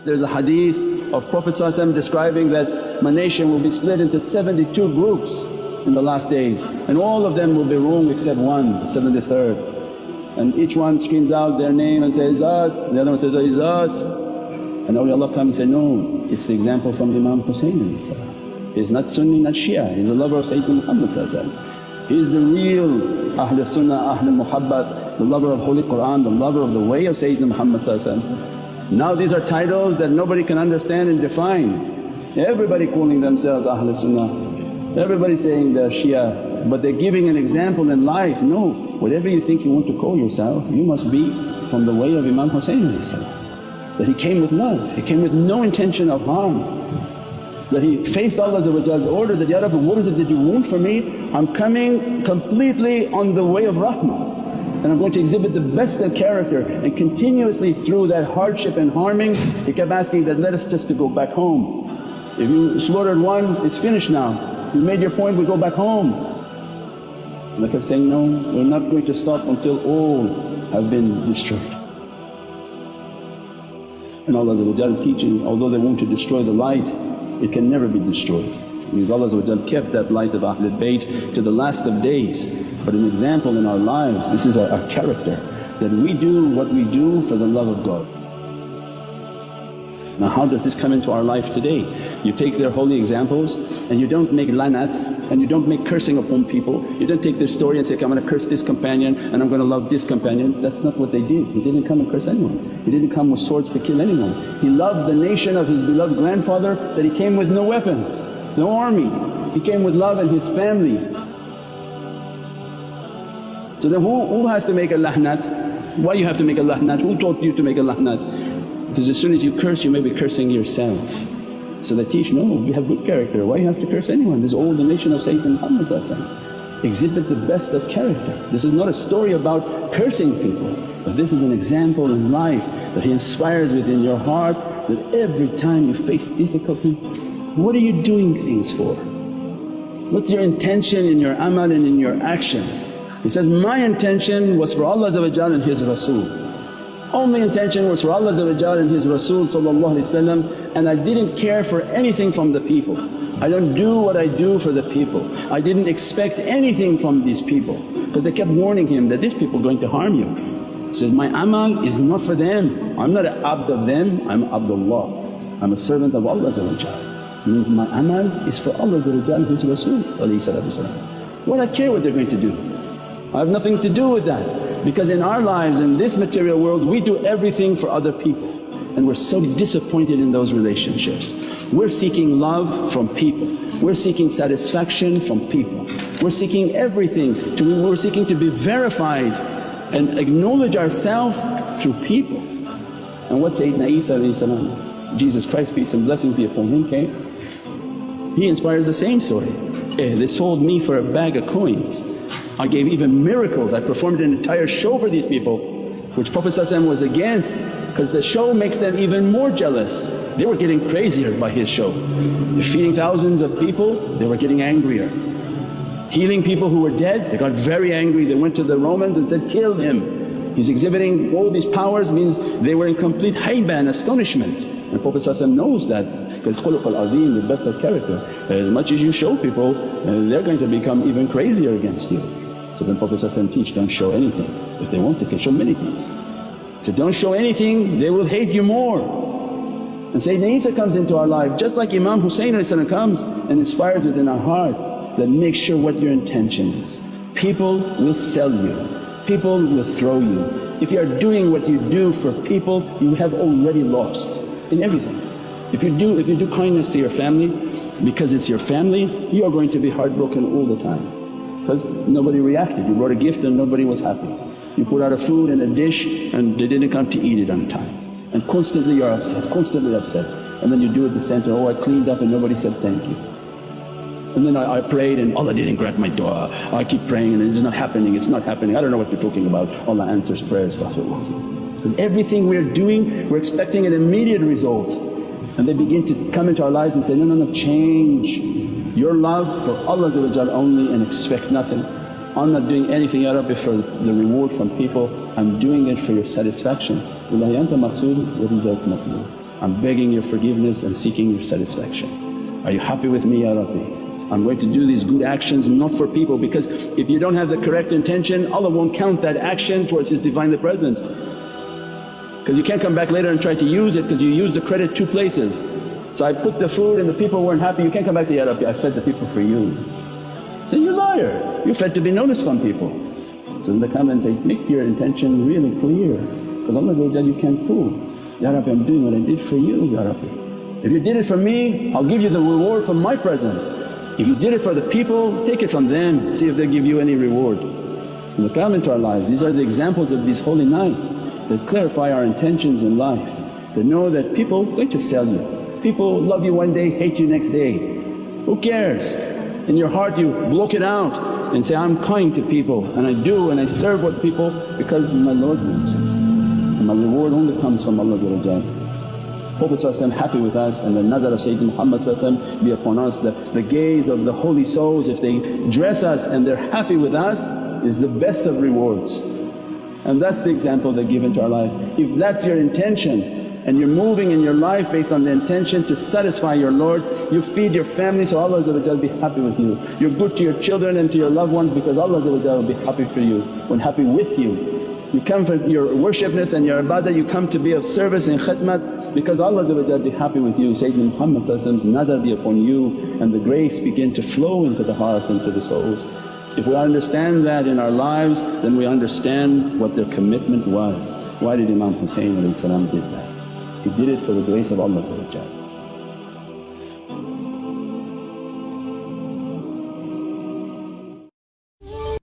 There's a hadith of Prophet describing that my nation will be split into 72 groups in the last days, and all of them will be wrong except one, the 73rd. And each one screams out their name and says, us, and the other one says, it's us. And awliyaullah come and say, no, it's the example from Imam Hussain. He's not Sunni, not Shia, he's a lover of Sayyidina Muhammad. He is the real Ahl Sunnah, Ahl Muhabbat, the lover of Holy Qur'an, the lover of the way of Sayyidina Muhammad. Now these are titles that nobody can understand and define. Everybody calling themselves Ahl Sunnah, everybody saying they're Shia, but they're giving an example in life. No, whatever you think you want to call yourself, you must be from the way of Imam Hussain, that he came with love, he came with no intention of harm, that he faced Allah's order that, Ya Rabbi, what is it that you want from me? I'm coming completely on the way of rahmah, and I'm going to exhibit the best of character. And continuously through that hardship and harming, he kept asking that, let us just to go back home. If you slaughtered one, it's finished now. You made your point, we go back home. And I kept saying, no, we're not going to stop until all have been destroyed. And Allah teaching, although they want to destroy the light, it can never be destroyed. Because Allah kept that light of Ahlul Bayt to the last of days. But an example in our lives, this is our character, that we do what we do for the love of God. Now how does this come into our life today? You take their holy examples and you don't make lanat and you don't make cursing upon people. You don't take their story and say, okay, I'm going to curse this companion and I'm going to love this companion. That's not what they did. He didn't come and curse anyone, he didn't come with swords to kill anyone. He loved the nation of his beloved grandfather, that he came with no weapons, no army. He came with love and his family. So then who has to make a lahnat? Why you have to make a lahnat? Who taught you to make a lahnat? Because as soon as you curse you may be cursing yourself. So they teach, no, we have good character, why you have to curse anyone? This is all the nation of Sayyidina Muhammad. Exhibit the best of character. This is not a story about cursing people, but this is an example in life that he inspires within your heart, that every time you face difficulty, what are you doing things for? What's your intention in your amal and in your action? He says, my intention was for Allah and His Rasul. Only intention was for Allah and His Rasul, and I didn't care for anything from the people. I don't do what I do for the people. I didn't expect anything from these people, because they kept warning him that these people are going to harm you. He says, my amal is not for them, I'm not an abd of them, I'm Abdullah, I'm a servant of Allah. Means my amal is for Allah and His Rasul. What I care what they're going to do, I have nothing to do with that. Because in our lives in this material world we do everything for other people and we're so disappointed in those relationships. We're seeking love from people, we're seeking satisfaction from people, we're seeking everything we're seeking to be verified and acknowledge ourselves through people. And what Sayyidina Isa Jesus Christ, peace and blessing be upon him, came, he inspires the same story. They sold me for a bag of coins. I gave even miracles, I performed an entire show for these people, which Prophet was against, because the show makes them even more jealous. They were getting crazier by his show. Feeding thousands of people, they were getting angrier. Healing people who were dead, they got very angry. They went to the Romans and said, kill him. He's exhibiting all these powers, means they were in complete hayba and astonishment. And Prophet knows that, because khuluq al-azim, the best of character. As much as you show people, they're going to become even crazier against you. So then Prophet teach, don't show anything. If they want they can show many things. So don't show anything, they will hate you more. And Sayyidina Isa comes into our life just like Imam Hussain comes and inspires within our heart that make sure what your intention is. People will sell you, people will throw you. If you are doing what you do for people, you have already lost in everything. If you do kindness to your family, because it's your family, you are going to be heartbroken all the time. Because nobody reacted, you brought a gift and nobody was happy. You put out a food and a dish and they didn't come to eat it on time. And constantly you're upset, constantly upset. And then you do at the center, oh I cleaned up and nobody said thank you. And then I prayed and Allah didn't grant my dua. I keep praying and it's not happening, it's not happening. I don't know what you're talking about. Allah answers prayers, because everything we're doing we're expecting an immediate result. And they begin to come into our lives and say, no, change your love for Allah only and expect nothing. I'm not doing anything Ya Rabbi for the reward from people, I'm doing it for your satisfaction. Wallahi anta maqsood wa rijak maqlood. I'm begging your forgiveness and seeking your satisfaction. Are you happy with me Ya Rabbi? I'm going to do these good actions not for people, because if you don't have the correct intention Allah won't count that action towards His Divinely Presence. Because you can't come back later and try to use it, because you use the credit two places. So I put the food and the people weren't happy, you can't come back and say, Ya Rabbi, I fed the people for you. So you liar, you fed to be noticed from people. So then they come and say, make your intention really clear, because Allah you can't fool. Ya Rabbi, I'm doing what I did for you Ya Rabbi. If you did it for me, I'll give you the reward from my presence. If you did it for the people, take it from them, see if they give you any reward. And they come into our lives, these are the examples of these holy nights that clarify our intentions in life. That know that people are going to sell you, people love you one day, hate you next day. Who cares? In your heart you block it out and say, I'm kind to people and I do and I serve with people because my Lord wants it, and my reward only comes from Allah. Prophet happy with us, and the nazar of Sayyidina Muhammad be upon us, the gaze of the holy souls, if they dress us and they're happy with us, is the best of rewards. And that's the example they give into our life. If that's your intention and you're moving in your life based on the intention to satisfy your Lord, you feed your family so Allah will be happy with you. You're good to your children and to your loved ones because Allah will be happy for you and happy with you. You come for your worshipness and your ibadah, you come to be of service and khidmat because Allah will be happy with you. Sayyidina Muhammad's nazar be upon you and the grace begin to flow into the heart, into the souls. If we understand that in our lives, then we understand what their commitment was. Why did Imam Hussain did that? He did it for the grace of Allah.